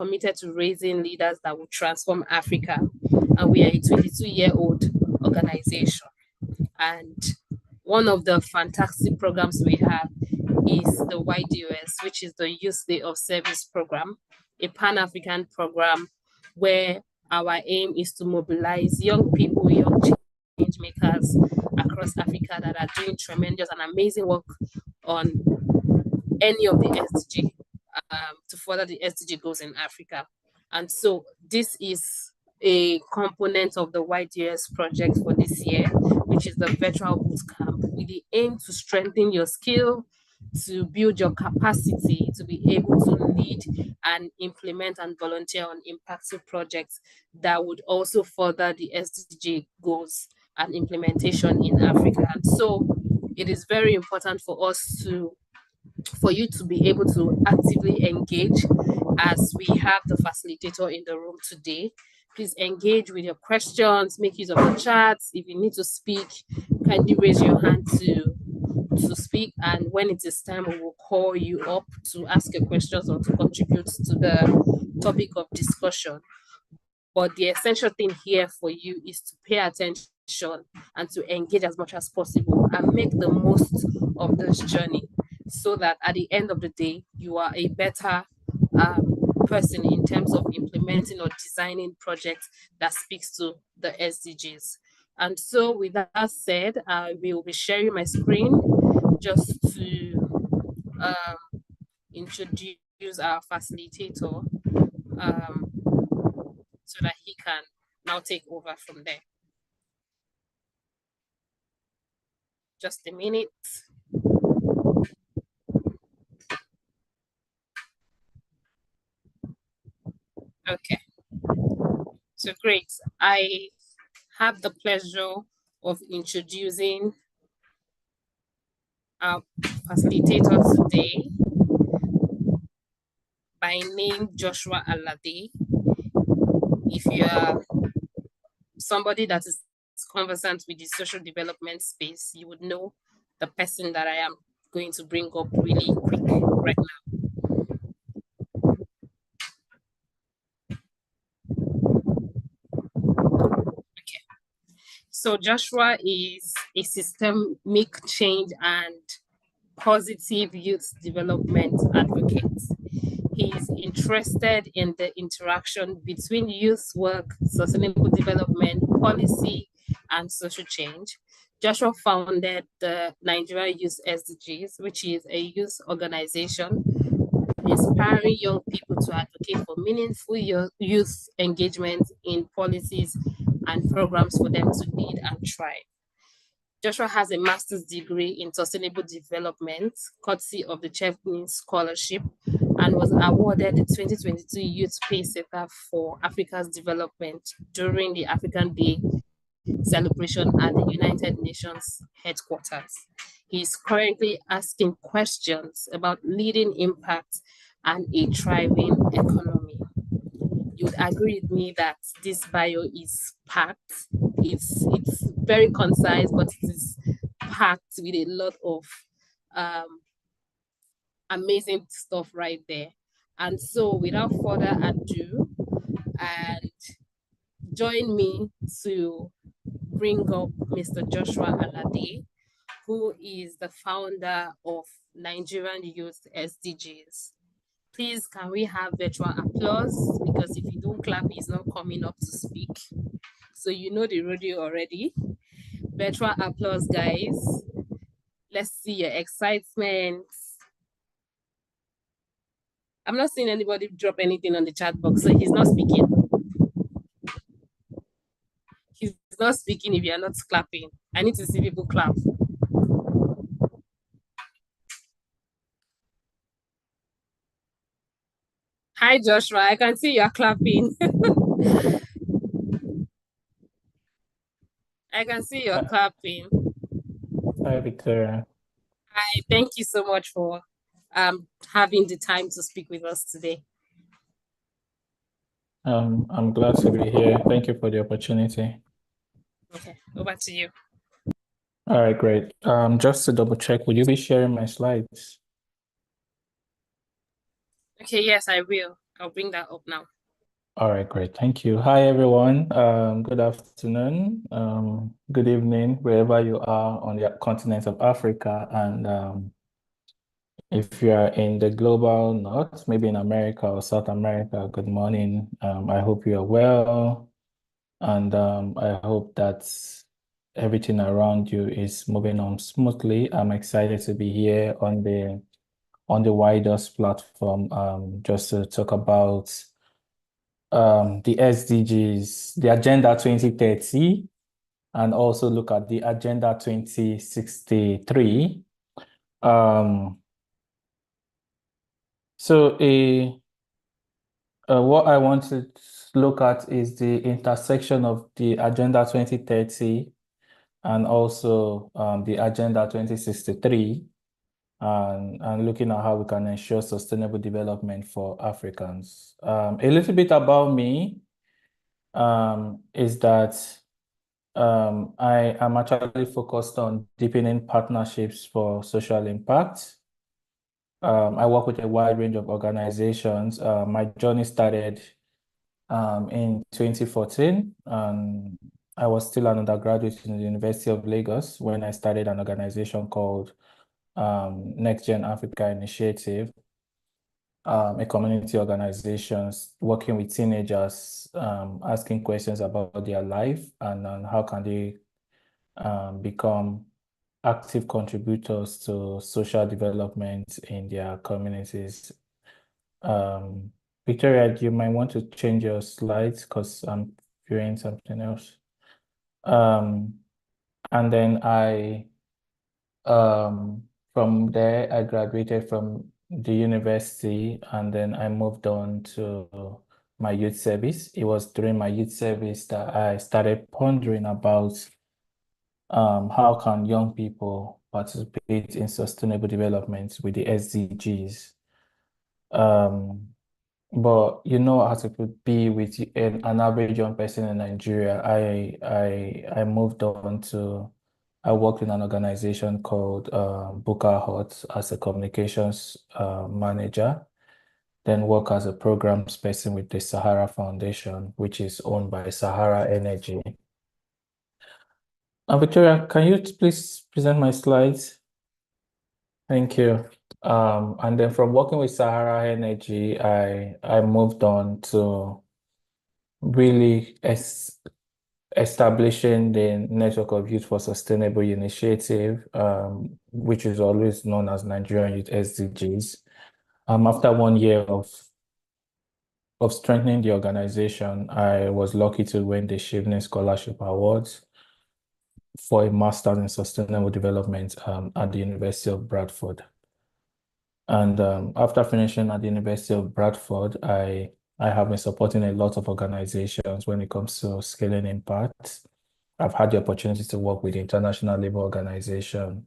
committed to raising leaders that will transform Africa. And we are a 22-year-old organization. And one of the fantastic programs we have is the YDOS, which is the Youth Day of Service program, a Pan-African program where our aim is to mobilize young people, young change makers across Africa that are doing tremendous and amazing work on any of the SDG to further the SDG goals in Africa. And so this is a component of the YDOS project for this year, which is the virtual bootcamp, with the aim to strengthen your skill, to build your capacity to be able to lead and implement and volunteer on impactful projects that would also further the SDG goals and implementation in Africa. And so it is very important for you to be able to actively engage, as we have the facilitator in the room today. Please engage with your questions, make use of the chats. If you need to speak, kindly raise your hand to speak, and when it is time, we will call you up to ask your questions or to contribute to the topic of discussion. But the essential thing here for you is to pay attention and to engage as much as possible and make the most of this journey, so that at the end of the day, you are a better person in terms of implementing or designing projects that speaks to the SDGs. And so with that said, I will be sharing my screen just to introduce our facilitator so that he can now take over from there. Just a minute. Okay, so great. I have the pleasure of introducing our facilitator today, by name Joshua Alade. If you are somebody that is conversant with the social development space, you would know the person that I am going to bring up really quick right now. Okay. So Joshua is a systemic change and positive youth development advocate. He is interested in the interaction between youth work, sustainable development, policy, and social change. Joshua founded the Nigerian Youth SDGs, which is a youth organization inspiring young people to advocate for meaningful youth engagement in policies and programs for them to lead and thrive. Joshua has a master's degree in sustainable development, courtesy of the Chevron Scholarship, and was awarded the 2022 Youth Pacesetter for Africa's Development during the African Day celebration at the United Nations headquarters. He is currently asking questions about leading impact and a thriving economy. You would agree with me that this bio is packed. It's very concise, but it is packed with a lot of amazing stuff right there. And so without further ado, and join me to bring up Mr. Joshua Alade, who is the founder of Nigerian Youth SDGs. Please, can we have virtual applause? Because if you don't clap, he's not coming up to speak. So you know the rodeo already. Virtual applause, guys. Let's see your excitement. I'm not seeing anybody drop anything on the chat box, so he's not speaking. He's not speaking if you're not clapping. I need to see people clap. Hi, Joshua. I can see you're clapping. I can see you're clapping. Hi, Victoria. Hi, thank you so much for having the time to speak with us today. I'm glad to be here. Thank you for the opportunity. Okay, over to you. All right, great. Just to double check, will you be sharing my slides? Okay, yes, I will. I'll bring that up now. All right, great. Thank you. Hi, everyone. Good afternoon, good evening, wherever you are on the continent of Africa. And if you are in the global north, maybe in America or South America, good morning. I hope you are well. And I hope that everything around you is moving on smoothly. I'm excited to be here on the YDOS platform, just to talk about the SDGs, the Agenda 2030, and also look at the Agenda 2063. Um, so what I want to look at is the intersection of the Agenda 2030 and also the Agenda 2063, and looking at how we can ensure sustainable development for Africans. A little bit about me is that I am actually focused on deepening partnerships for social impact. I work with a wide range of organizations. My journey started in 2014. I was still an undergraduate in the University of Lagos when I started an organization called Next Gen Africa Initiative, a community organization working with teenagers, asking questions about their life and how can they become active contributors to social development in their communities. Victoria, you might want to change your slides because I'm viewing something else. And then from there, I graduated from the university and then I moved on to my youth service. It was during my youth service that I started pondering about how can young people participate in sustainable development with the SDGs. Um, but you know, as it would be with an average young person in Nigeria, I moved on to I worked in an organization called Bootcamp as a communications manager, then work as a programs person with the Sahara Foundation, which is owned by Sahara Energy. Victoria, can you please present my slides? Thank you. And then from working with Sahara Energy, I moved on to really establishing the Network of Youth for Sustainable Initiative, which is always known as Nigerian Youth SDGs. After 1 year of strengthening the organization, I was lucky to win the Shivney Scholarship Awards for a Master's in Sustainable Development at the University of Bradford. And after finishing at the University of Bradford, I have been supporting a lot of organizations when it comes to scaling impact. I've had the opportunity to work with the International Labour Organization.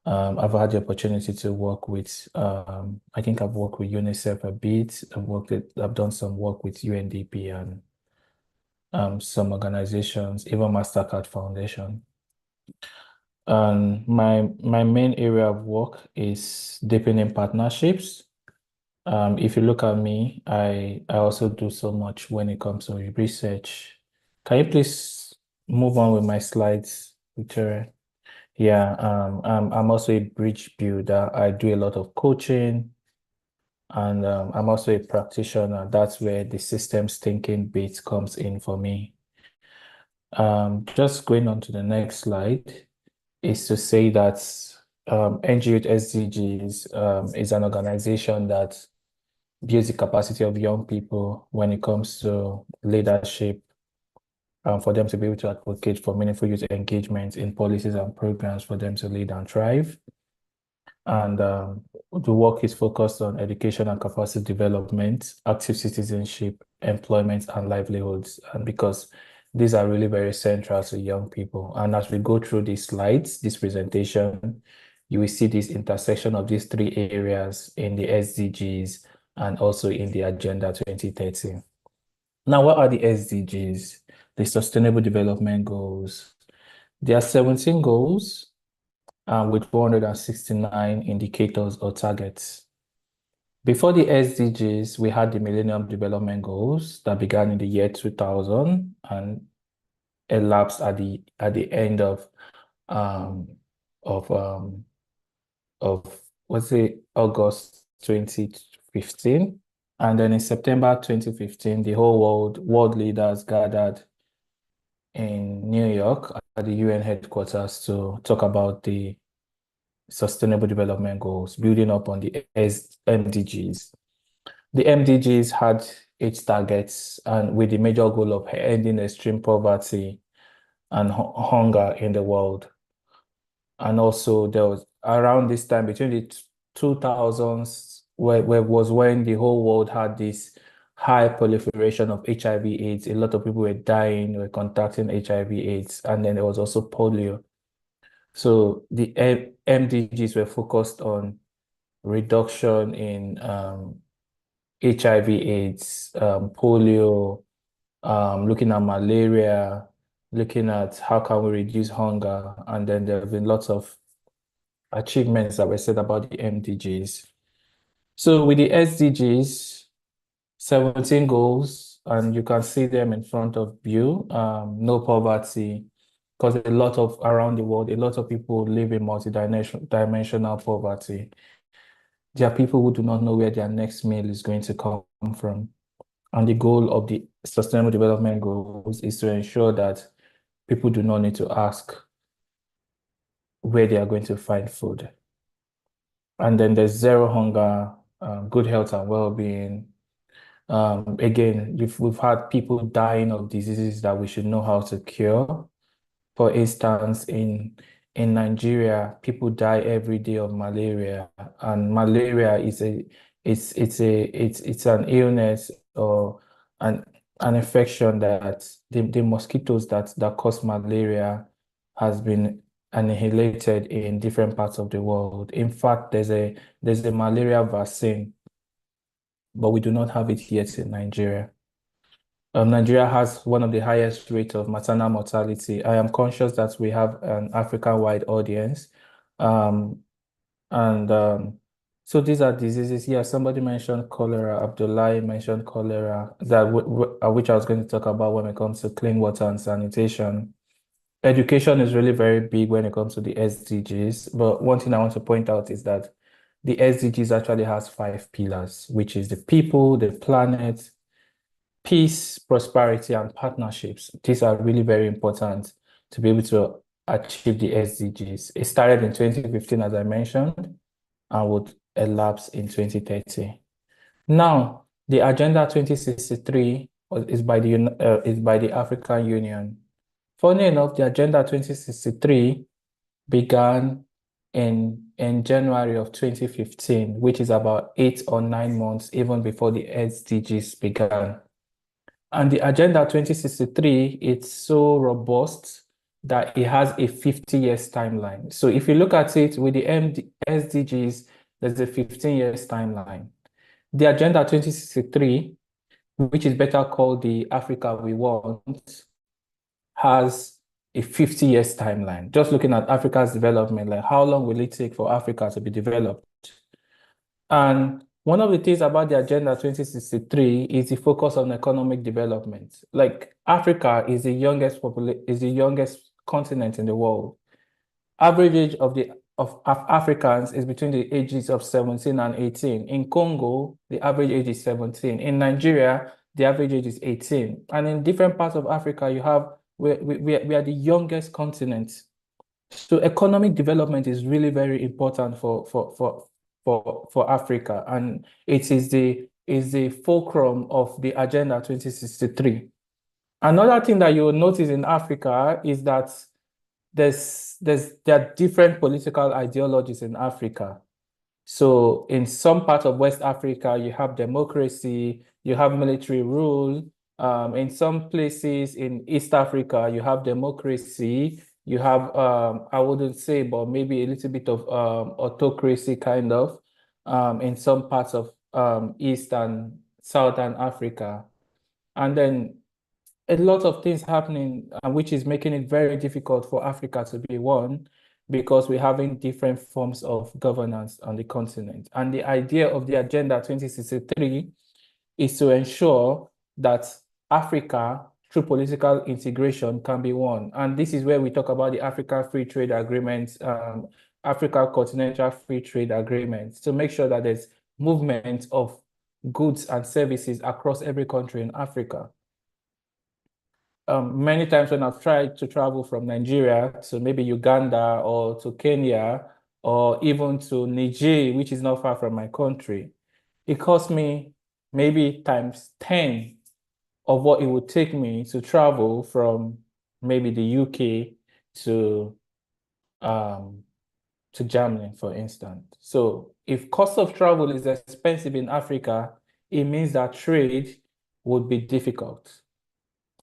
I've had the opportunity to work with, I think I've worked with UNICEF a bit. I've done some work with UNDP and some organizations, even Mastercard Foundation. And my main area of work is deepening partnerships. If you look at me, I also do so much when it comes to research. Can you please move on with my slides, Victoria? Yeah, I'm also a bridge builder. I do a lot of coaching, and I'm also a practitioner. That's where the systems thinking bit comes in for me. Just going on to the next slide is to say that NGO SDGs is an organization that builds the capacity of young people when it comes to leadership, for them to be able to advocate for meaningful youth engagement in policies and programs for them to lead and thrive. And the work is focused on education and capacity development, active citizenship, employment, and livelihoods. And because these are really very central to young people. And as we go through these slides, this presentation, you will see this intersection of these three areas in the SDGs and also in the Agenda 2030. Now, what are the SDGs? The Sustainable Development Goals. There are 17 goals with 469 indicators or targets. Before the SDGs, we had the Millennium Development Goals that began in the year 2000 and elapsed at the end um of um of what's it August 2015. And then in September 2015, the whole world leaders gathered in New York at the UN headquarters to talk about the Sustainable Development Goals, building up on the MDGs. The MDGs had 8 targets, and with the major goal of ending extreme poverty and hunger in the world. And also there was around this time between the 2000s, where was when the whole world had this high proliferation of HIV/AIDS. A lot of people were dying, were contracting HIV/AIDS, and then there was also polio. So the MDGs were focused on reduction in HIV/AIDS, polio, looking at malaria, looking at how can we reduce hunger, and then there have been lots of achievements that were said about the MDGs. So with the SDGs, 17 goals, and you can see them in front of you. No poverty, because a lot of around the world, a lot of people live in multi-dimensional poverty. There are people who do not know where their next meal is going to come from. And the goal of the Sustainable Development Goals is to ensure that people do not need to ask where they are going to find food. And then there's zero hunger, good health and well-being. Again, we've had people dying of diseases that we should know how to cure. For instance, in Nigeria, people die every day of malaria, and malaria is it's an illness or an infection that the mosquitoes that cause malaria has been annihilated in different parts of the world. In fact, there's a malaria vaccine, but we do not have it yet in Nigeria. Nigeria has one of the highest rates of maternal mortality. I am conscious that we have an African-wide audience. Um, and so these are diseases. Yeah, somebody mentioned cholera. Abdullahi mentioned cholera, which I was going to talk about when it comes to clean water and sanitation. Education is really very big when it comes to the SDGs. But one thing I want to point out is that the SDGs actually has 5 pillars, which is the people, the planet, peace, prosperity, and partnerships. These are really very important to be able to achieve the SDGs. It started in 2015, as I mentioned, and would elapse in 2030. Now, the Agenda 2063 is by the African Union. Funny enough, the Agenda 2063 began in January of 2015, which is about 8 or 9 months even before the SDGs began. And the Agenda 2063, it's so robust that it has a 50 years timeline. So if you look at it with the SDGs, there's a 15 years timeline. The Agenda 2063, which is better called the Africa We Want, has a 50 years timeline. Just looking at Africa's development, like how long will it take for Africa to be developed? And one of the things about the Agenda 2063 is the focus on economic development. Like Africa is the youngest continent in the world. Average age of Africans is between the ages of 17 and 18. In Congo, the average age is 17. In Nigeria, the average age is 18. And in different parts of Africa, we are the youngest continent. So economic development is really very important for Africa, and it is the fulcrum of the Agenda 2063. Another thing that you will notice in Africa is that there are different political ideologies in Africa. So in some parts of West Africa, you have democracy, you have military rule. In some places in East Africa, you have democracy, you have, I wouldn't say, but maybe a little bit of autocracy kind of, in some parts of East and Southern Africa. And then a lot of things happening, which is making it very difficult for Africa to be one. because we're having different forms of governance on the continent. And the idea of the Agenda 2063 is to ensure that Africa, through political integration, can be won. And this is where we talk about the Africa Free Trade Agreement, Africa Continental Free Trade Agreement, to make sure that there's movement of goods and services across every country in Africa. Many times when I've tried to travel from Nigeria to maybe Uganda or to Kenya or even to Niger, which is not far from my country, it cost me maybe times 10 of what it would take me to travel from maybe the UK to Germany, for instance. So if cost of travel is expensive in Africa, it means that trade would be difficult.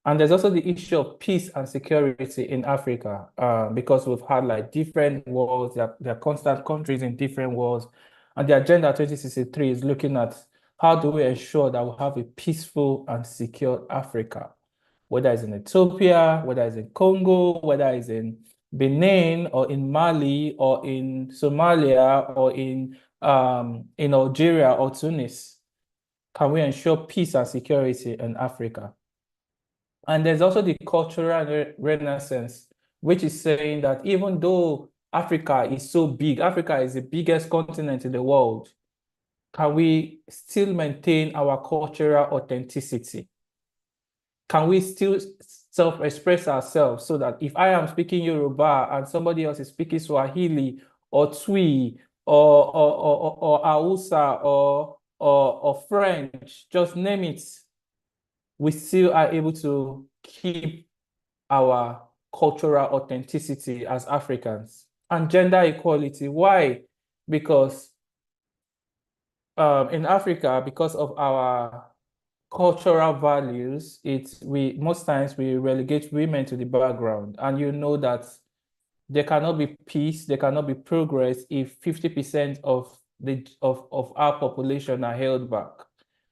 And there's also the issue of peace and security in Africa, because we've had like different wars, there are constant countries in different wars. And the Agenda 2063 is looking at how do we ensure that we have a peaceful and secure Africa, whether it's in Ethiopia, whether it's in Congo, whether it's in Benin or in Mali or in Somalia or in Algeria or Tunis. Can we ensure peace and security in Africa? And there's also the cultural renaissance, which is saying that even though Africa is so big, Africa is the biggest continent in the world, can we still maintain our cultural authenticity? Can we still self-express ourselves so that if I am speaking Yoruba and somebody else is speaking Swahili or Twi or Hausa or French, just name it, we still are able to keep our cultural authenticity as Africans. And gender equality, why? Because in Africa, because of our cultural values, most times we relegate women to the background. And you know that there cannot be peace, there cannot be progress if 50% of our population are held back.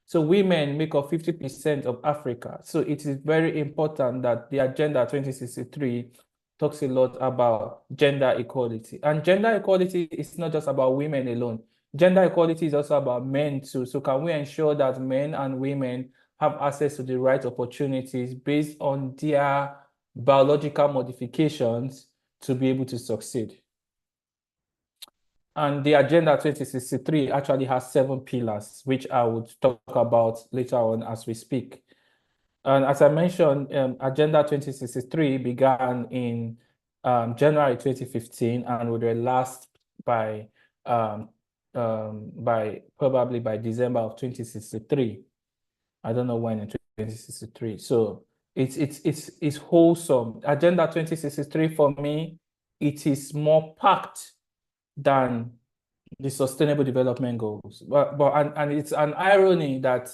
So women make up 50% of Africa. So it is very important that the Agenda 2063 talks a lot about gender equality. And gender equality is not just about women alone. Gender equality is also about men too. So can we ensure that men and women have access to the right opportunities based on their biological modifications to be able to succeed? And the Agenda 2063 actually has 7 pillars, which I would talk about later on as we speak. And as I mentioned, Agenda 2063 began in January 2015 and would last by probably by December of 2063. I don't know when in 2063. So it's wholesome. Agenda 2063 for me, it is more packed than the Sustainable Development Goals. And it's an irony that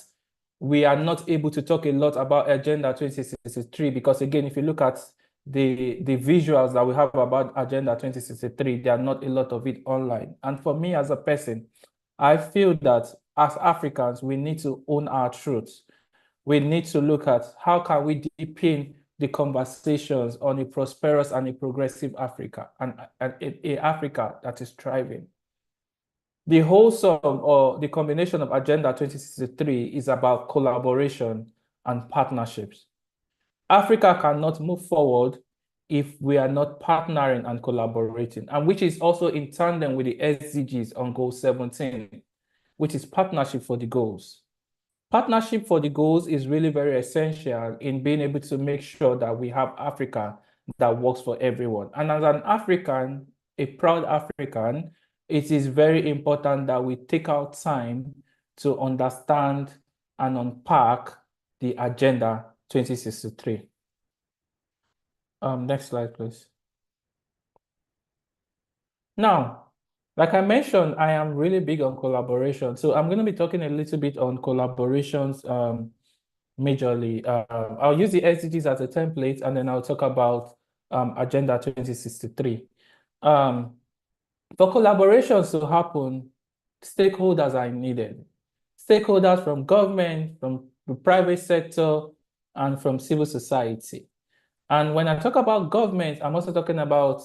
we are not able to talk a lot about Agenda 2063 because, again, if you look at the visuals that we have about Agenda 2063, there are not a lot of it online. And for me as a person, I feel that as Africans, we need to own our truths. We need to look at how can we deepen the conversations on a prosperous and a progressive Africa and a Africa that is thriving. The wholesome or the combination of Agenda 2063 is about collaboration and partnerships. Africa cannot move forward if we are not partnering and collaborating, and which is also in tandem with the SDGs on Goal 17, which is partnership for the goals. Partnership for the goals is really very essential in being able to make sure that we have Africa that works for everyone. And as an African, a proud African, it is very important that we take our time to understand and unpack the Agenda 2063. Next slide, please. Now, like I mentioned, I am really big on collaboration. So I'm going to be talking a little bit on collaborations majorly. I'll use the SDGs as a template, and then I'll talk about Agenda 2063. For collaborations to happen, stakeholders are needed. Stakeholders from government, from the private sector, and from civil society. And when I talk about government, I'm also talking about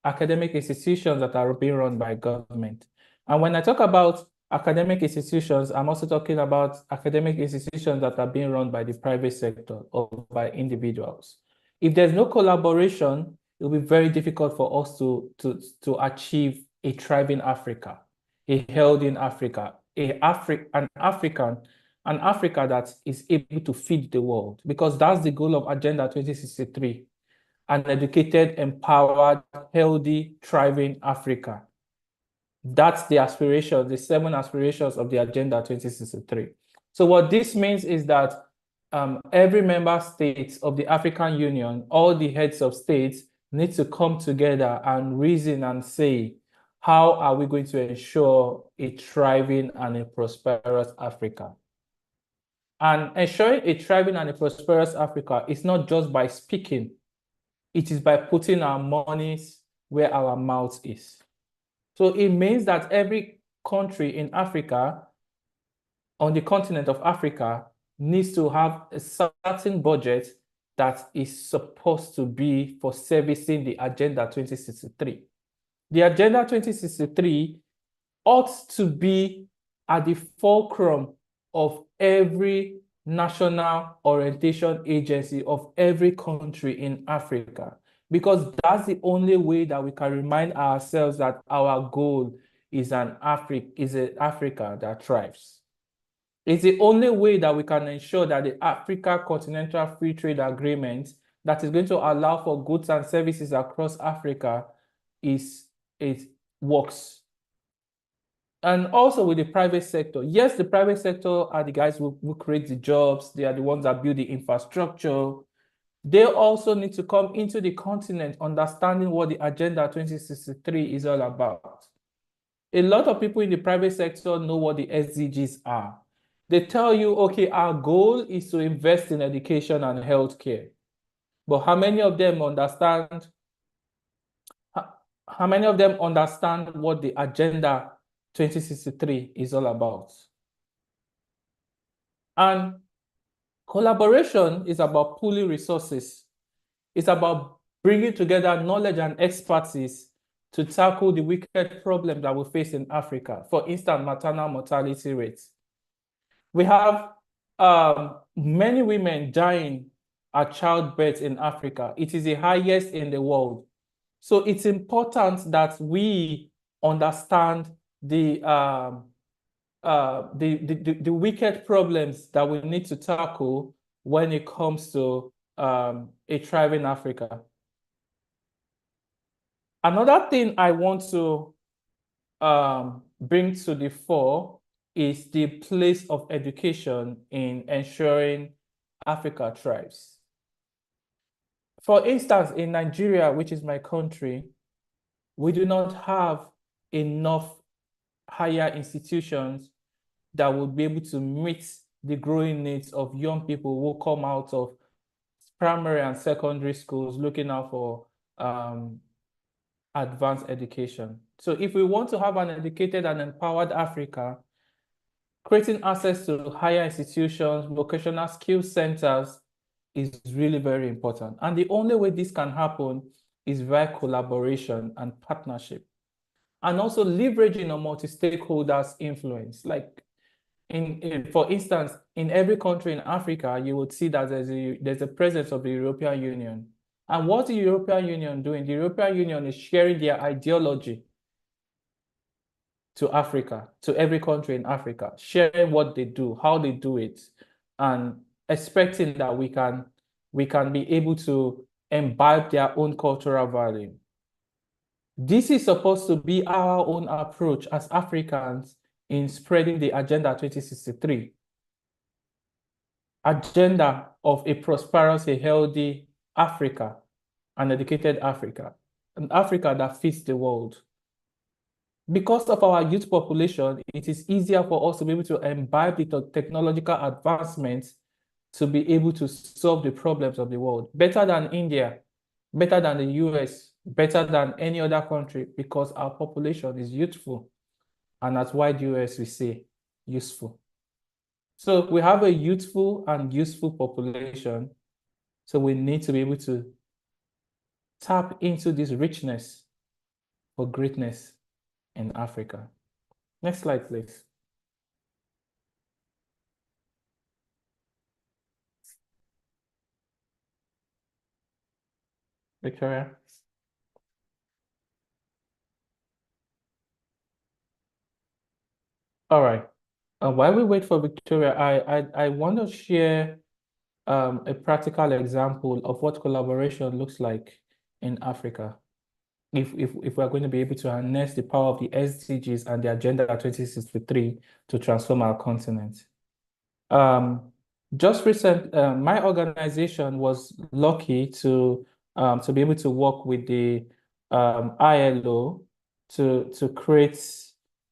academic institutions that are being run by government. And when I talk about academic institutions, I'm also talking about academic institutions that are being run by the private sector or by individuals. If there's no collaboration, it will be very difficult for us to achieve a thriving Africa, a healthy Africa, an Africa that is able to feed the world, because that's the goal of Agenda 2063, an educated, empowered, healthy, thriving Africa. That's the aspiration, the 7 aspirations of the Agenda 2063. So what this means is that every member state of the African Union, all the heads of states need to come together and reason and say, how are we going to ensure a thriving and a prosperous Africa? And ensuring a thriving and a prosperous Africa is not just by speaking, it is by putting our monies where our mouth is. So it means that every country in Africa, on the continent of Africa, needs to have a certain budget that is supposed to be for servicing the Agenda 2063. The Agenda 2063 ought to be at the fulcrum of every national orientation agency of every country in Africa, because that's the only way that we can remind ourselves that our goal is an Africa that thrives. It's the only way that we can ensure that the Africa Continental Free Trade Agreement that is going to allow for goods and services across Africa it works. And also with the private sector. Yes, the private sector are the guys who create the jobs. They are the ones that build the infrastructure. They also need to come into the continent understanding what the Agenda 2063 is all about. A lot of people in the private sector know what the SDGs are. They tell you, okay, our goal is to invest in education and healthcare. But how many of them understand what the Agenda 2063 is all about? And collaboration is about pooling resources. It's about bringing together knowledge and expertise to tackle the wicked problems that we face in Africa. For instance, maternal mortality rates. We have many women dying at childbirth in Africa. It is the highest in the world. So it's important that we understand the wicked problems that we need to tackle when it comes to a thriving Africa. Another thing I want to bring to the fore is the place of education in ensuring Africa thrives. For instance, in Nigeria, which is my country, we do not have enough higher institutions that would be able to meet the growing needs of young people who come out of primary and secondary schools looking out for advanced education. So if we want to have an educated and empowered Africa, creating access to higher institutions, vocational skill centers is really very important. And the only way this can happen is via collaboration and partnership. And also leveraging on multi-stakeholders' influence. Like for instance, in every country in Africa, you would see that there's a presence of the European Union. And what's the European Union doing? The European Union is sharing their ideology to Africa, to every country in Africa, sharing what they do, how they do it, and expecting that we can be able to imbibe their own cultural value. This is supposed to be our own approach as Africans in spreading the Agenda 2063. Agenda of a prosperous, a healthy Africa, an educated Africa, an Africa that fits the world. Because of our youth population, it is easier for us to be able to imbibe the technological advancements to be able to solve the problems of the world. Better than India, better than the US, better than any other country, because our population is youthful. And at YDOS, we say useful. So we have a youthful and useful population. So we need to be able to tap into this richness for greatness in Africa. Next slide, please. Victoria. All right. While we wait for Victoria, I want to share a practical example of what collaboration looks like in Africa. If we're going to be able to harness the power of the SDGs and the Agenda 2063 to transform our continent. Just recent, my organization was lucky to be able to work with the ILO to create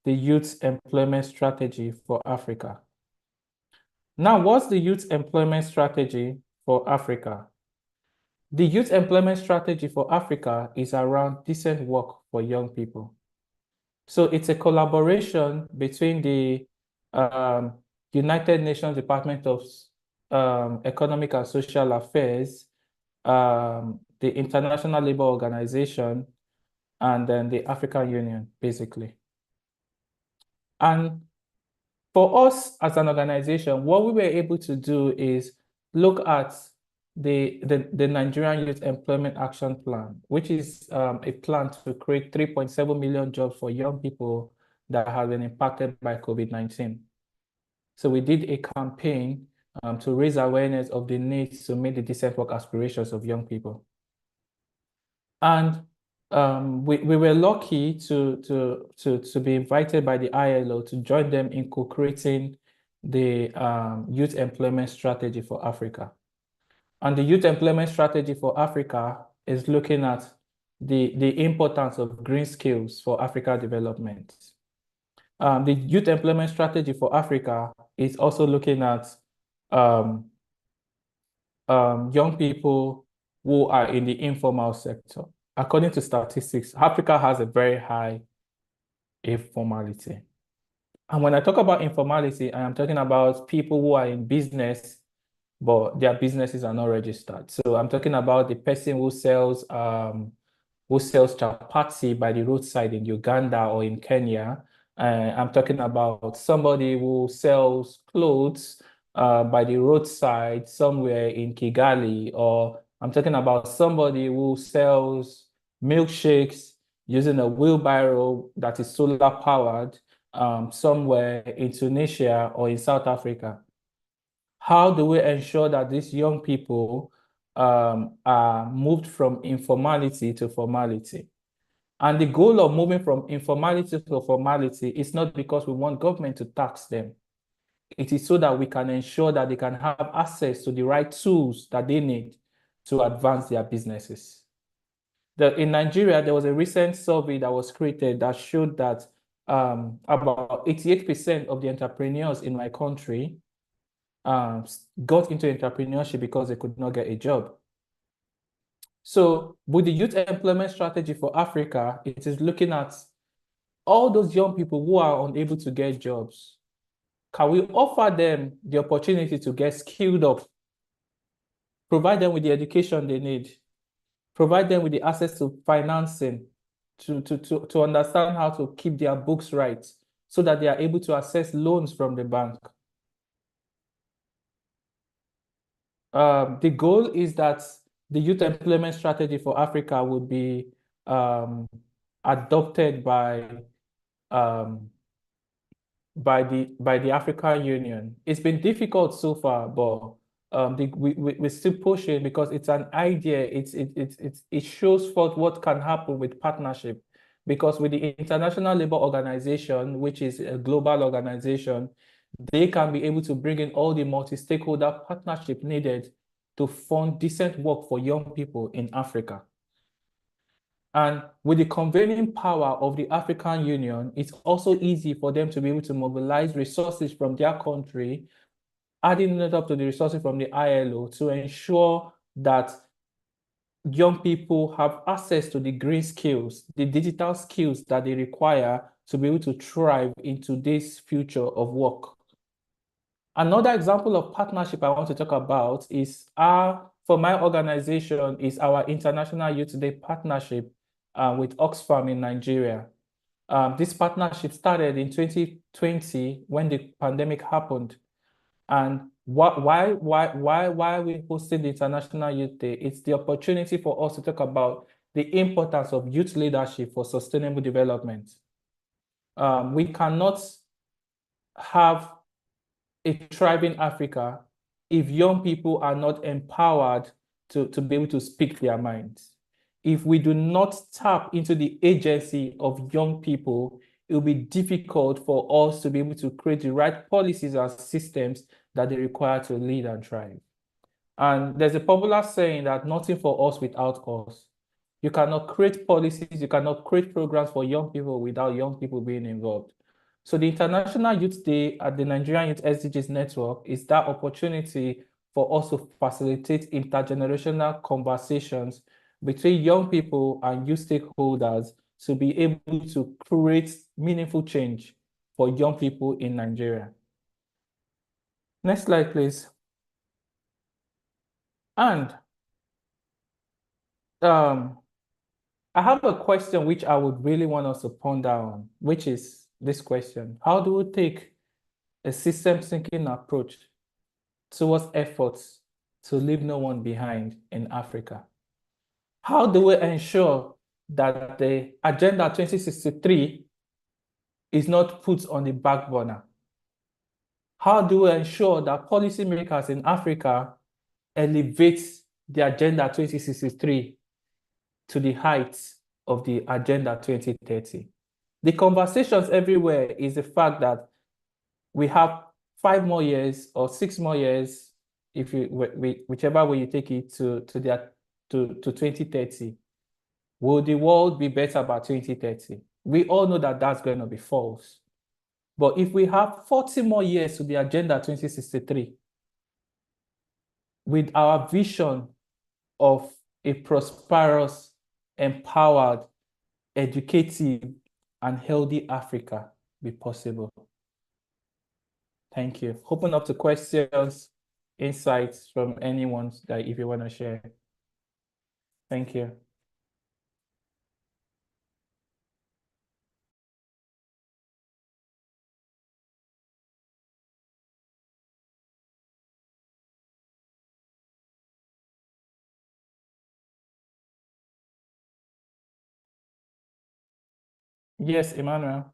the Youth Employment Strategy for Africa. Now, what's the Youth Employment Strategy for Africa? The Youth Employment Strategy for Africa is around decent work for young people. So it's a collaboration between the United Nations Department of Economic and Social Affairs, the International Labour Organization, and then the African Union, basically. And for us as an organization, what we were able to do is look at the Nigerian Youth Employment Action Plan, which is a plan to create 3.7 million jobs for young people that have been impacted by COVID-19. So we did a campaign to raise awareness of the need to meet the decent work aspirations of young people. And we were lucky to be invited by the ILO to join them in co-creating the Youth Employment Strategy for Africa. And the Youth Employment Strategy for Africa is looking at the importance of green skills for Africa development. The Youth Employment Strategy for Africa is also looking at young people who are in the informal sector. According to statistics, Africa has a very high informality. And when I talk about informality, I am talking about people who are in business, but their businesses are not registered. So I'm talking about the person who sells chapati by the roadside in Uganda or in Kenya. I'm talking about somebody who sells clothes by the roadside somewhere in Kigali, or I'm talking about somebody who sells milkshakes using a wheelbarrow that is solar powered somewhere in Tunisia or in South Africa. How do we ensure that these young people are moved from informality to formality? And the goal of moving from informality to formality is not because we want government to tax them. It is so that we can ensure that they can have access to the right tools that they need to advance their businesses. In Nigeria, there was a recent survey that was created that showed that about 88% of the entrepreneurs in my country got into entrepreneurship because they could not get a job. So with the Youth Employment Strategy for Africa, it is looking at all those young people who are unable to get jobs. Can we offer them the opportunity to get skilled up, provide them with the education they need, provide them with the access to financing, to understand how to keep their books right so that they are able to access loans from the bank? The goal is that the Youth Employment Strategy for Africa will be adopted by the African Union. It's been difficult so far, but we're still pushing because it's an idea. It shows forth what can happen with partnership. Because with the International Labour Organization, which is a global organization, they can be able to bring in all the multi-stakeholder partnership needed to fund decent work for young people in Africa. And with the convening power of the African Union, it's also easy for them to be able to mobilize resources from their country, adding it up to the resources from the ILO to ensure that young people have access to the green skills, the digital skills that they require to be able to thrive into this future of work. Another example of partnership I want to talk about is for my organization is our International Youth Day partnership with Oxfam in Nigeria. This partnership started in 2020 when the pandemic happened. And why are we hosting the International Youth Day? It's the opportunity for us to talk about the importance of youth leadership for sustainable development. We cannot have a thriving Africa if young people are not empowered to be able to speak their minds. If we do not tap into the agency of young people, it will be difficult for us to be able to create the right policies and systems that they require to lead and thrive. And there's a popular saying that nothing for us without us. You cannot create policies, you cannot create programs for young people without young people being involved. So the International Youth Day at the Nigerian Youth SDGs Network is that opportunity for us to facilitate intergenerational conversations between young people and youth stakeholders to be able to create meaningful change for young people in Nigeria. Next slide, please. And I have a question which I would really want us to ponder on, which is this question: how do we take a systems thinking approach towards efforts to leave no one behind in Africa? How do we ensure that the Agenda 2063 is not put on the back burner? How do we ensure that policymakers in Africa elevate the Agenda 2063 to the heights of the Agenda 2030? The conversations everywhere is the fact that we have 5 more years or 6 more years, if you whichever way you take it, to 2030. Will the world be better by 2030? We all know that that's going to be false. But if we have 40 more years to the Agenda 2063, with our vision of a prosperous, empowered, educative, and healthy Africa be possible. Thank you. Open up to questions, insights from anyone that if you want to share. Thank you. Yes, Emmanuel.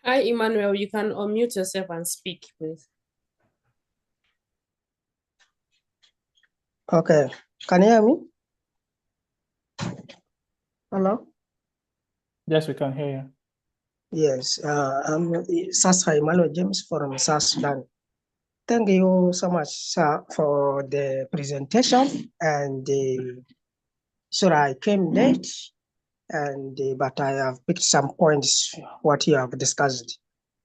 Hi, Emmanuel. You can unmute yourself and speak, please. Okay. Can you hear me? Hello? Yes, we can hear you. Yes. I'm Sasa Emmanuel James from South Sudan. Thank you so much, sir, for the presentation. And so I came late, and but I have picked some points what you have discussed.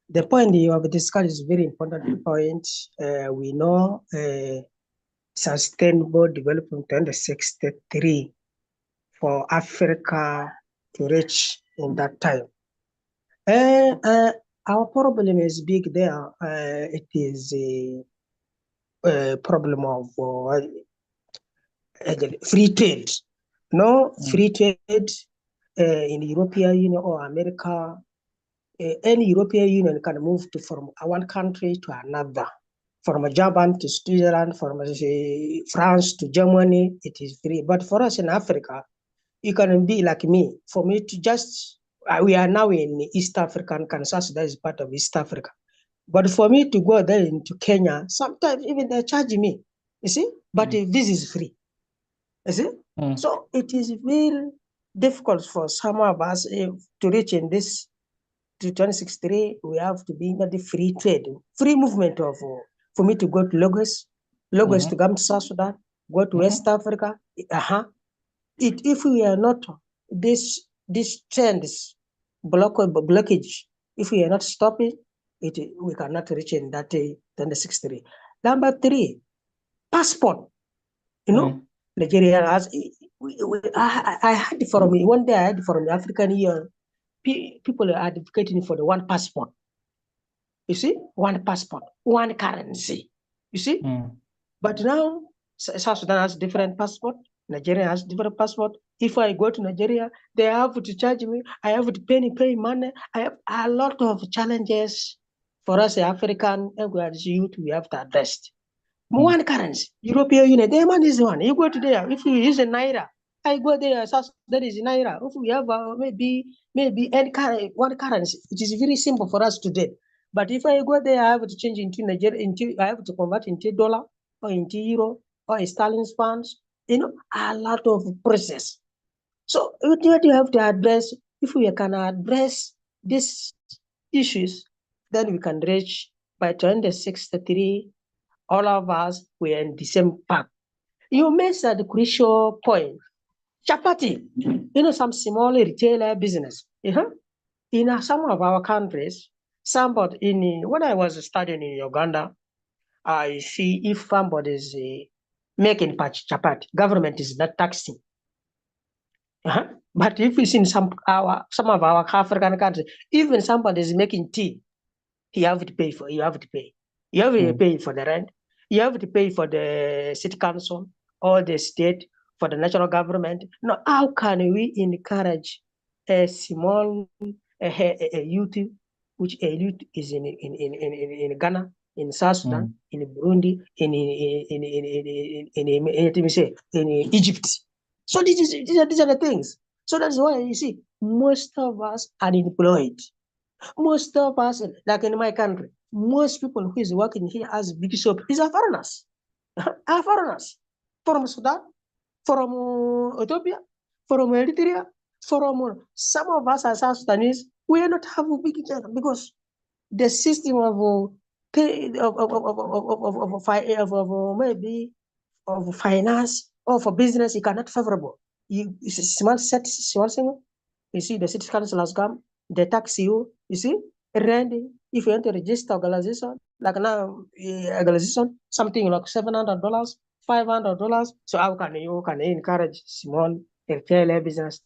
The point you have discussed is very important point. We know sustainable development 2063 for Africa to reach in that time. Our problem is big there. It is a problem of free trade. No free trade in European Union or America. Any European Union can move from one country to another. From Japan to Switzerland, from France to Germany, it is free. But for us in Africa, you can be like me. For me to just, we are now in East Africa, and Kansas, that is part of East Africa. But for me to go there into Kenya, sometimes even they charge me, you see? But this is free, you see? So it is very difficult for some of us to reach in this to 2063. We have to be in the free trade, free movement of, for me to go to Lagos to come to South Sudan, go to West Africa. If we are not this trends blockage, if we are not stopping it, we cannot reach in that 2063. Number 3, passport. You know, Nigeria has. I had from one day. I had from the African Union. People are advocating for the one passport. You see, one passport, one currency. You see, but now South Sudan has different passport. Nigeria has different passport. If I go to Nigeria, they have to charge me. I have to pay money. I have a lot of challenges for us African youth. We have to address. One currency, European Union, the money is one. You go to there. If you use a naira, I go there. That is naira. If we have maybe one currency, it is very simple for us today. But if I go there, I have to change into Nigeria. I have to convert into dollar or into euro or sterling pounds. You know, a lot of process. So what you have to address, if we can address these issues, then we can reach by 2063. All of us were in the same path. You mentioned the crucial point. Chapati, you know, some small retailer business. In some of our countries, when I was studying in Uganda, I see if somebody is making chapati, government is not taxing. But if it's in some of our African countries, even somebody is making tea, you have to pay. You have to pay for the rent. You have to pay for the city council or the state, for the national government. Now, how can we encourage a small youth, which a youth is in Ghana, in South Sudan, in Burundi, in Egypt? So these are the things. So that's why you see most of us are unemployed. Most of us, like in my country, most people who is working here as big shop is foreigners. Are foreigners from Sudan, from Ethiopia, from Eritrea, from some of us as South Sudanese. We are not have a big job because the system of maybe of finance or for business is not favorable. Small thing. You see, the city council has come, they tax you. You see, rent. If you want to register organization, like now, organization something like $700, $500. So how can you encourage small retail business?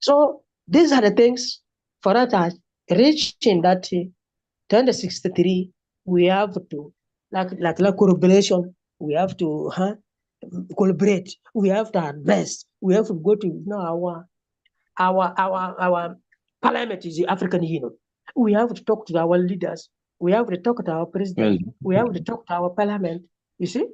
So these are the things for us reaching that 2063. We have to like collaboration. We have to collaborate. We have to address. We have to go to our parliament is the African Union. We have to talk to our leaders. We have to talk to our president. We have to talk to our parliament. You see?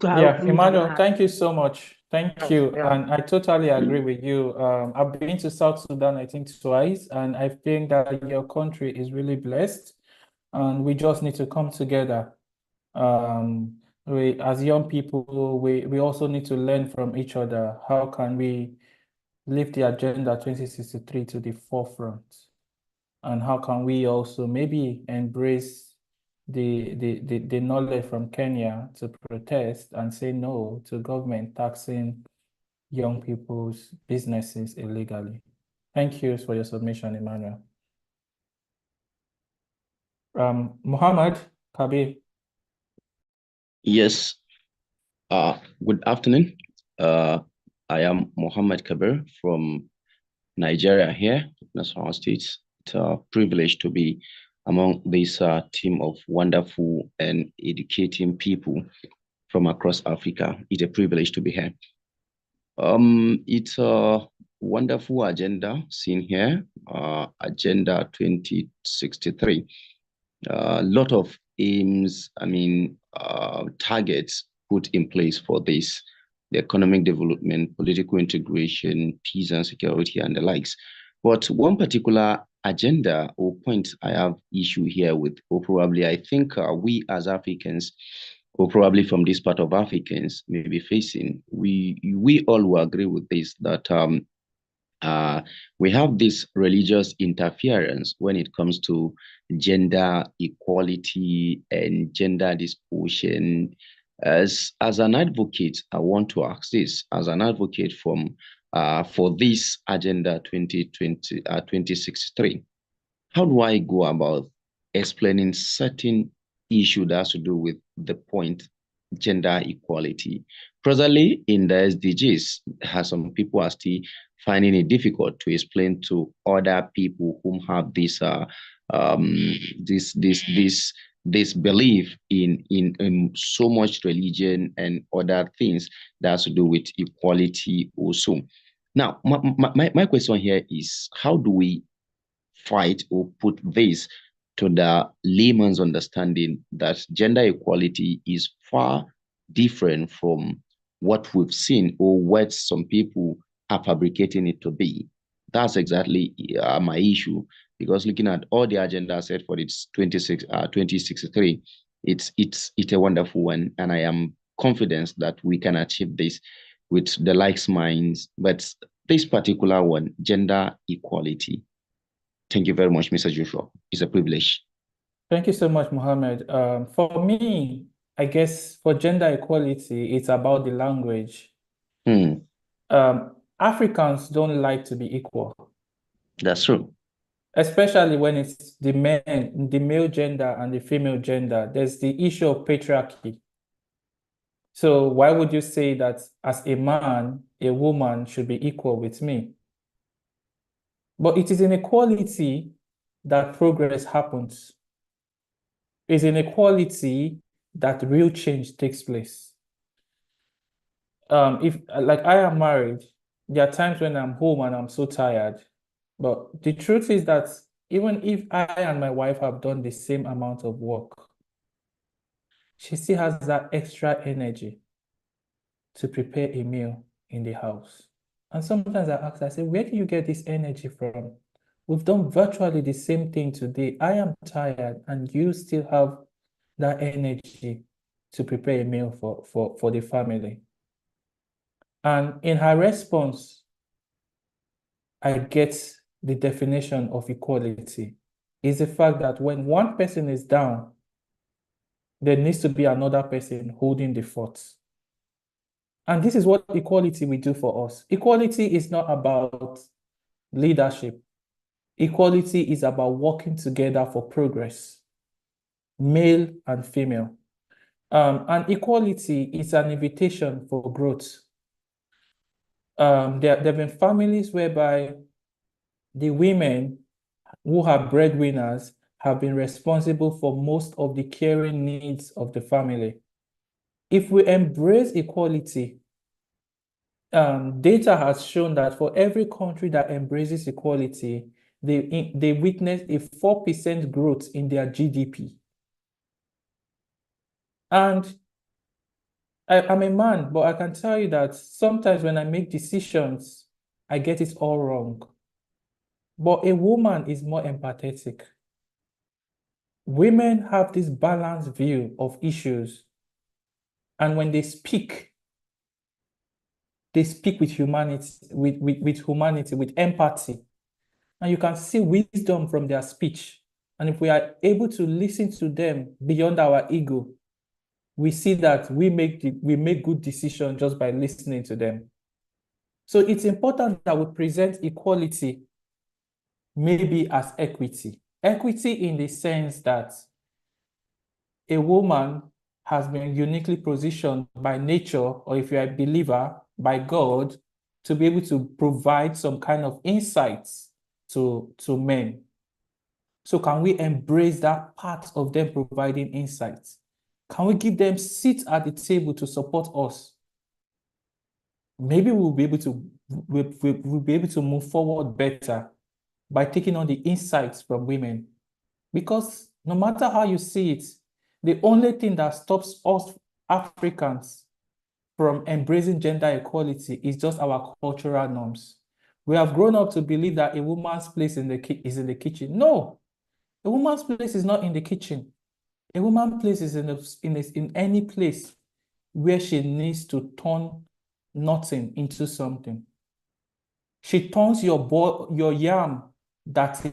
Emmanuel, thank you so much. Thank you. And I totally agree with you. I've been to South Sudan, I think, twice, and I think that your country is really blessed, and we just need to come together. As young people, we also need to learn from each other. How can we lift the Agenda 2063 to the forefront? And how can we also maybe embrace the knowledge from Kenya to protest and say no to government taxing young people's businesses illegally? Thank you for your submission, Emmanuel. Muhammad Kabir. Yes. Good afternoon. I am Muhammad Kabir from Nigeria here, National States. It's a privilege to be among this team of wonderful and educating people from across Africa. It's a privilege to be here. It's a wonderful agenda seen here, Agenda 2063. A lot of aims, targets put in place for this, the economic development, political integration, peace and security, and the likes. But one particular agenda or point I have issue here with, or probably I think we as Africans, or probably from this part of Africans may be facing, we all will agree with this, that we have this religious interference when it comes to gender equality and gender disposition. As an advocate, I want to ask this, as an advocate for this Agenda 2063, how do I go about explaining certain issue that has to do with the point gender equality? Presently in the SDGs, some people are still finding it difficult to explain to other people who have this this belief in so much religion and other things that has to do with equality also. Now, my question here is, how do we fight or put this to the layman's understanding that gender equality is far different from what we've seen or what some people are fabricating it to be? That's exactly my issue, because looking at all the agenda set for its 2063, it's a wonderful one, and I am confident that we can achieve this with the likes minds. But this particular one, gender equality. Thank you very much, Mr. Joshua. It's a privilege. Thank you so much, Mohammed. For me, I guess for gender equality, it's about the language. Africans don't like to be equal. That's true. Especially when it's the male gender and the female gender. There's the issue of patriarchy. So why would you say that as a man, a woman should be equal with me? But it is in equality that progress happens. It's in equality that real change takes place. If like I am married, there are times when I'm home and I'm so tired. But the truth is that even if I and my wife have done the same amount of work, she still has that extra energy to prepare a meal in the house. And sometimes I ask, I say, where do you get this energy from? We've done virtually the same thing today. I am tired and you still have that energy to prepare a meal for the family. And in her response, I get the definition of equality. Is the fact that when one person is down, there needs to be another person holding the fort. And this is what equality will do for us. Equality is not about leadership. Equality is about working together for progress, male and female. And equality is an invitation for growth. There have been families whereby the women who are breadwinners have been responsible for most of the caring needs of the family. If we embrace equality, data has shown that for every country that embraces equality, they witness a 4% growth in their GDP. And I'm a man, but I can tell you that sometimes when I make decisions, I get it all wrong. But a woman is more empathetic. Women have this balanced view of issues. And when they speak with humanity, with empathy. And you can see wisdom from their speech. And if we are able to listen to them beyond our ego, we see that we make good decisions just by listening to them. So it's important that we present equality maybe as equity. Equity in the sense that a woman has been uniquely positioned by nature, or if you're a believer, by God, to be able to provide some kind of insights to men. So can we embrace that part of them providing insights? Can we give them seats at the table to support us? Maybe we'll be able to move forward better by taking on the insights from women. Because no matter how you see it, the only thing that stops us Africans from embracing gender equality is just our cultural norms. We have grown up to believe that a woman's place is in the kitchen. No, a woman's place is not in the kitchen. A woman's place is in any place where she needs to turn nothing into something. She turns your yam that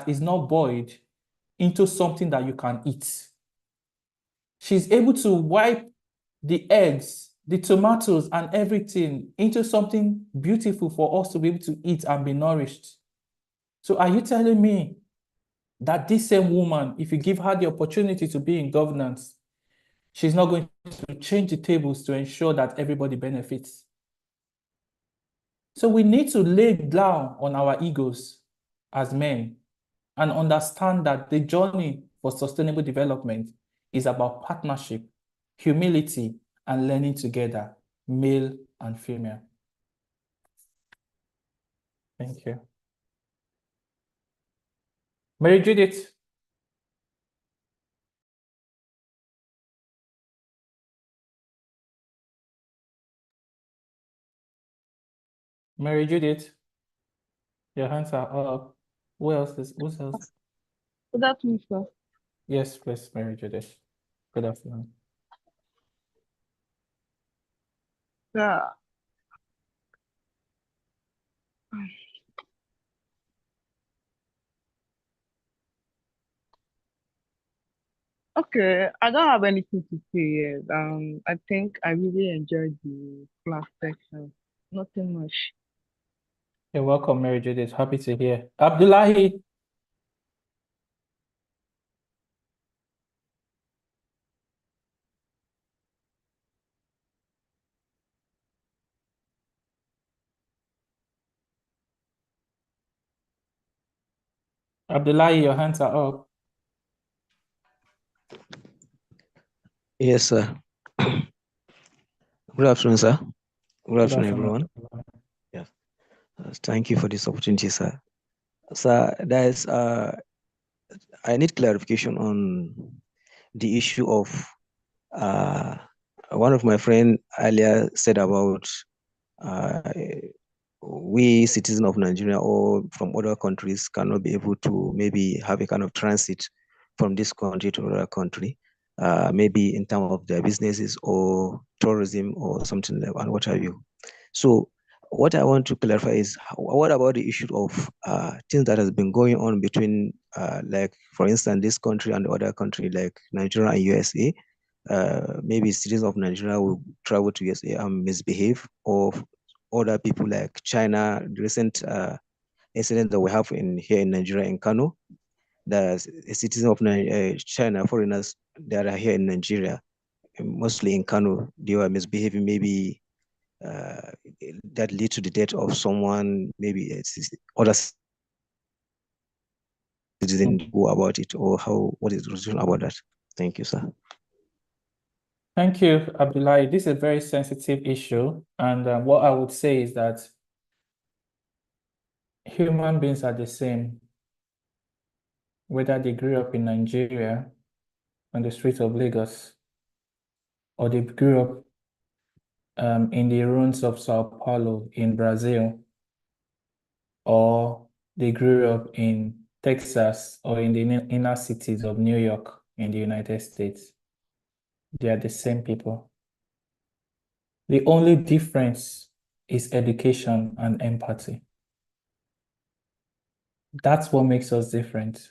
is not boiled into something that you can eat. She's able to wipe the eggs, the tomatoes, and everything into something beautiful for us to be able to eat and be nourished. So are you telling me that this same woman, if you give her the opportunity to be in governance, she's not going to change the tables to ensure that everybody benefits? So we need to lay down on our egos as men and understand that the journey for sustainable development is about partnership, humility, and learning together, male and female. Thank you. Mary Judith. Mary Judith, your hands are up. Who else? Good afternoon, sir. Yes, please, Mary Judith. Good afternoon. Yeah. Okay, I don't have anything to say yet. I think I really enjoyed the class section. Nothing much. You're welcome, Mary Judith. Happy to hear. Abdullahi. Abdullahi, your hands are up. Yes, sir. Good afternoon, sir. Good afternoon, everyone. Abdullahi. Yeah. Thank you for this opportunity, sir. Sir, I need clarification on the issue of one of my friend earlier said about we citizens of Nigeria or from other countries cannot be able to maybe have a kind of transit from this country to another country, maybe in terms of their businesses or tourism or something like and what have you. So what I want to clarify is what about the issue of things that has been going on between like, for instance, this country and the other country like Nigeria and USA? Maybe citizens of Nigeria will travel to USA and misbehave, or other people like China. The recent incident that we have here in Nigeria in Kano, the citizens of China, foreigners that are here in Nigeria, mostly in Kano, they were misbehaving, maybe that lead to the death of someone, maybe it's other citizens go about it, or what is the resolution about that? Thank you, sir. Thank you, Abdullahi. This is a very sensitive issue. And what I would say is that human beings are the same, whether they grew up in Nigeria on the streets of Lagos, or they grew up in the ruins of Sao Paulo in Brazil, or they grew up in Texas or in the inner cities of New York in the United States. They are the same people. The only difference is education and empathy. That's what makes us different.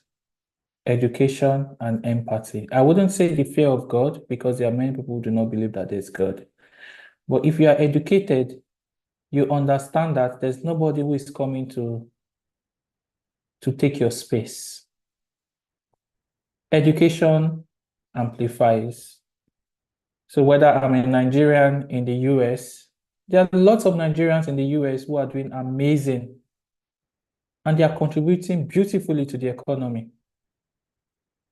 Education and empathy. I wouldn't say the fear of God, because there are many people who do not believe that there's God. But if you are educated, you understand that there's nobody who is coming to take your space. Education amplifies. So whether I'm a Nigerian in the US, there are lots of Nigerians in the US who are doing amazing, and they are contributing beautifully to the economy.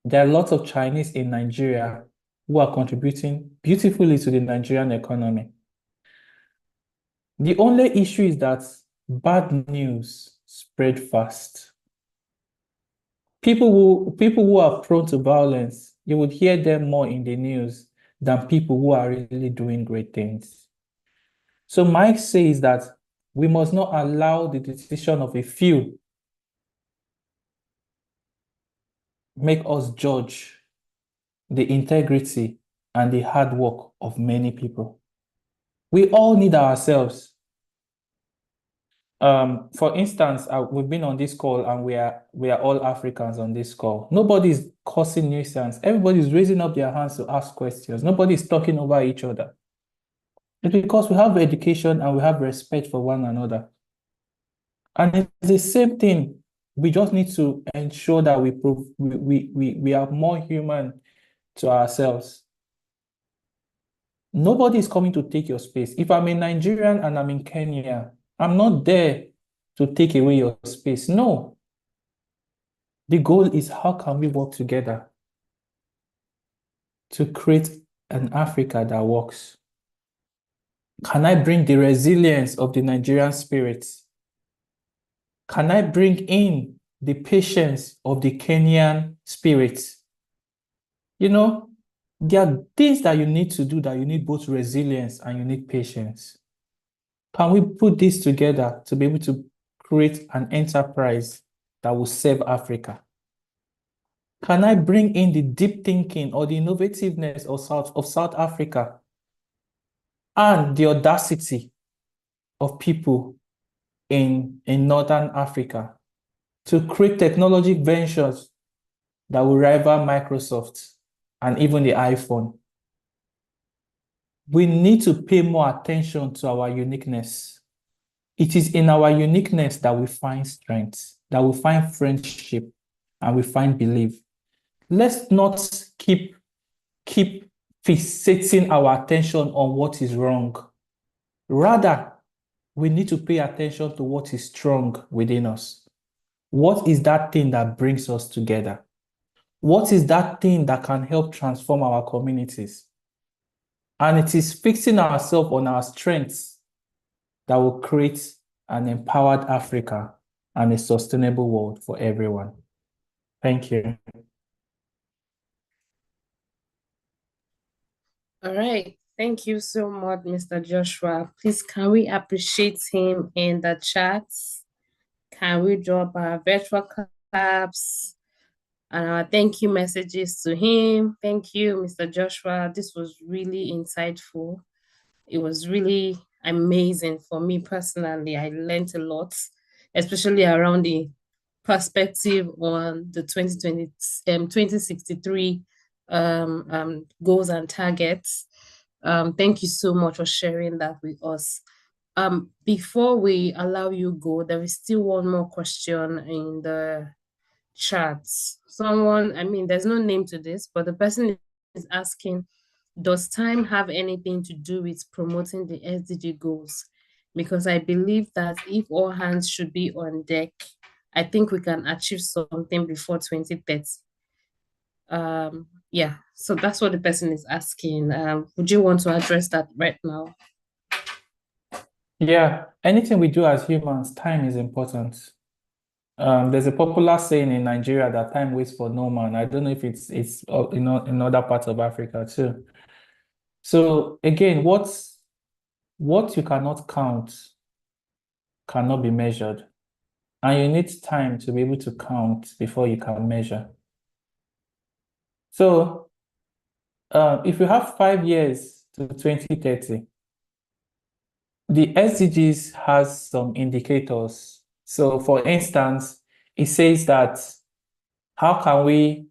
There are lots of Chinese in Nigeria who are contributing beautifully to the Nigerian economy. The only issue is that bad news spread fast. People who are prone to violence, you would hear them more in the news than people who are really doing great things. So Mike says that we must not allow the decision of a few make us judge the integrity and the hard work of many people. We all need ourselves. For instance, we've been on this call and we are all Africans on this call. Nobody's causing nuisance. Everybody's raising up their hands to ask questions. Nobody's talking over each other. It's because we have education and we have respect for one another. And it's the same thing. We just need to ensure that we are more human to ourselves. Nobody is coming to take your space. If I'm a Nigerian and I'm in Kenya, I'm not there to take away your space. No. The goal is how can we work together to create an Africa that works? Can I bring the resilience of the Nigerian spirit? Can I bring in the patience of the Kenyan spirit? You know, there are things that you need to do that you need both resilience and you need patience. Can we put this together to be able to create an enterprise that will serve Africa? Can I bring in the deep thinking or the innovativeness of South Africa and the audacity of people in Northern Africa to create technology ventures that will rival Microsoft and even the iPhone? We need to pay more attention to our uniqueness. It is in our uniqueness that we find strength, that we find friendship, and we find belief. Let's not keep fixating our attention on what is wrong. Rather, we need to pay attention to what is strong within us. What is that thing that brings us together? What is that thing that can help transform our communities? And it is fixing ourselves on our strengths that will create an empowered Africa and a sustainable world for everyone. Thank you. All right. Thank you so much, Mr. Joshua. Please, can we appreciate him in the chats? Can we drop our virtual claps and our thank you messages to him? Thank you, Mr. Joshua. This was really insightful. It was really amazing for me personally. I learned a lot, especially around the perspective on the 2063 goals and targets. Thank you so much for sharing that with us. Before we allow you go, there is still one more question in the chats. Someone, I mean, there's no name to this, but the person is asking, does time have anything to do with promoting the SDG goals? Because I believe that if all hands should be on deck, I think we can achieve something before 2030. Yeah, so that's what the person is asking. Would you want to address that right now? Yeah, anything we do as humans, time is important. There's a popular saying in Nigeria that time waits for no man. I don't know if it's in other parts of Africa too. So again, what you cannot count cannot be measured. And you need time to be able to count before you can measure. So if you have 5 years to 2030, the SDGs has some indicators. So for instance, it says that how can we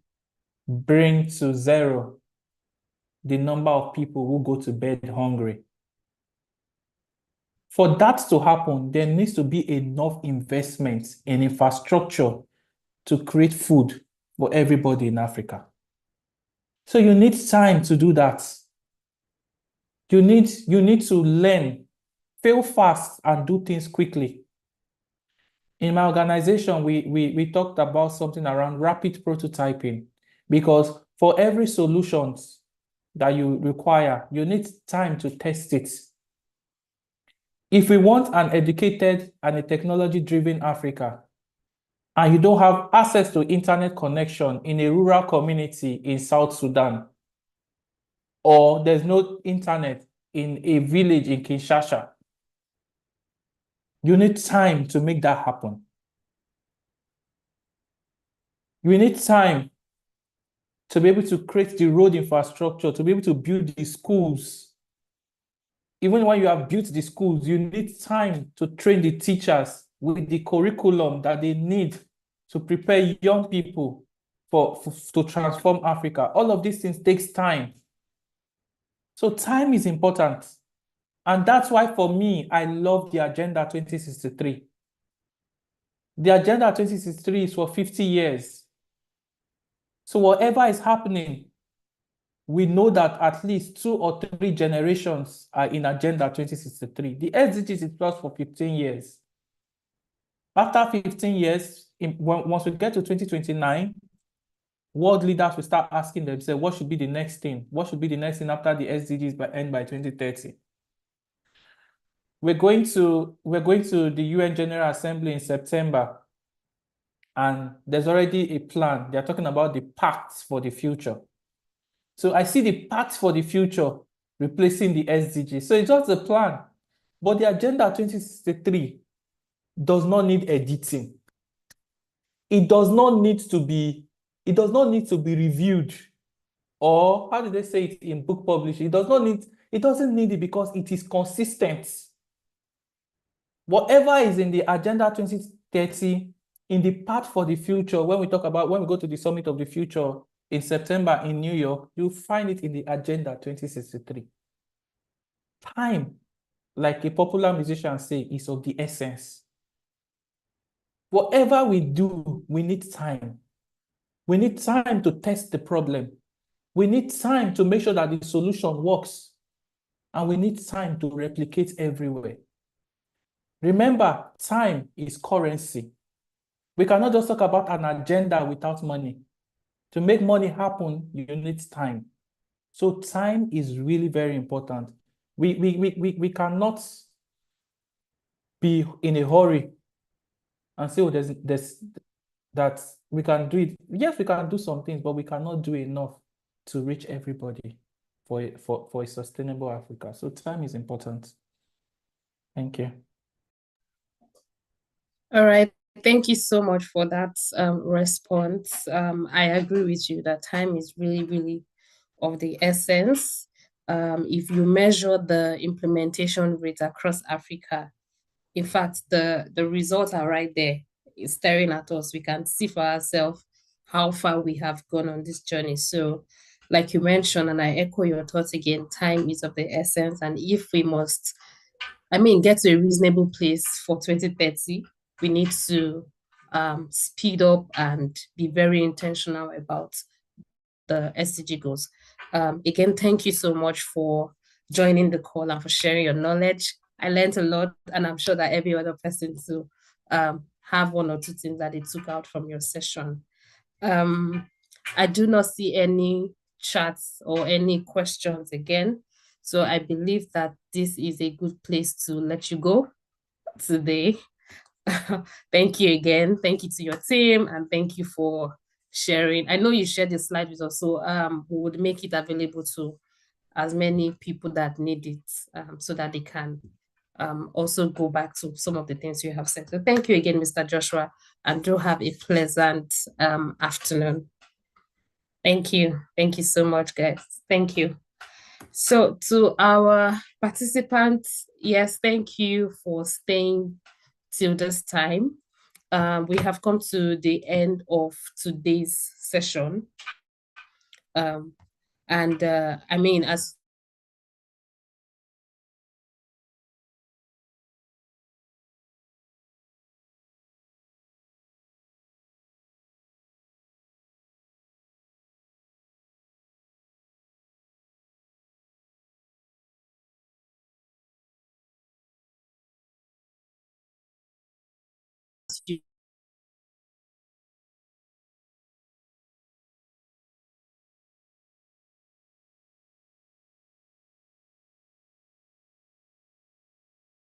bring to zero the number of people who go to bed hungry? For that to happen, there needs to be enough investment in infrastructure to create food for everybody in Africa. So you need time to do that. You need to learn, fail fast, and do things quickly. In my organization, we talked about something around rapid prototyping, because for every solution that you require, you need time to test it. If we want an educated and a technology-driven Africa, and you don't have access to internet connection in a rural community in South Sudan, or there's no internet in a village in Kinshasa, you need time to make that happen. You need time to be able to create the road infrastructure, to be able to build the schools. Even when you have built the schools, you need time to train the teachers with the curriculum that they need to prepare young people to transform Africa. All of these things takes time. So time is important. And that's why for me, I love the Agenda 2063. The Agenda 2063 is for 50 years. So whatever is happening, we know that at least 2 or 3 generations are in Agenda 2063. The SDGs is plus for 15 years. After 15 years, once we get to 2029, world leaders will start asking themselves, what should be the next thing? What should be the next thing after the SDGs end by 2030? We're going to the UN General Assembly in September, and there's already a plan. They're talking about the pacts for the future. So I see the pacts for the future replacing the SDGs. So it's just a plan. But the Agenda 2063 does not need editing. It does not need to be reviewed. Or how do they say it in book publishing? It doesn't need it because it is consistent. Whatever is in the Agenda 2030, in the path for the future, when we go to the Summit of the Future in September in New York, you'll find it in the Agenda 2063. Time, like a popular musician say, is of the essence. Whatever we do, we need time. We need time to test the problem. We need time to make sure that the solution works. And we need time to replicate everywhere. Remember, time is currency. We cannot just talk about an agenda without money. To make money happen, you need time. So time is really very important. We cannot be in a hurry and say, oh, that we can do it. Yes, we can do some things, but we cannot do enough to reach everybody for a sustainable Africa. So time is important. Thank you. All right. Thank you so much for that response. I agree with you that time is really, really of the essence. If you measure the implementation rate across Africa, in fact, the results are right there. It's staring at us. We can see for ourselves how far we have gone on this journey. So, like you mentioned, and I echo your thoughts again, time is of the essence. And if we must, get to a reasonable place for 2030, we need to speed up and be very intentional about the SDG goals. Again, thank you so much for joining the call and for sharing your knowledge. I learned a lot, and I'm sure that every other person too have one or two things that they took out from your session. I do not see any chats or any questions again. So I believe that this is a good place to let you go today. Thank you again. Thank you to your team, and thank you for sharing. I know you shared the slide with us, so we would make it available to as many people that need it, so that they can also go back to some of the things you have said. So thank you again, Mr. Joshua, and do have a pleasant afternoon. Thank you. Thank you so much, guys. Thank you. So to our participants, yes, thank you for staying till this time. We have come to the end of today's session. As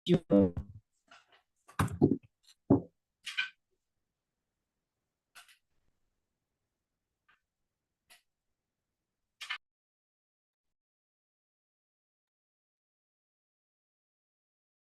you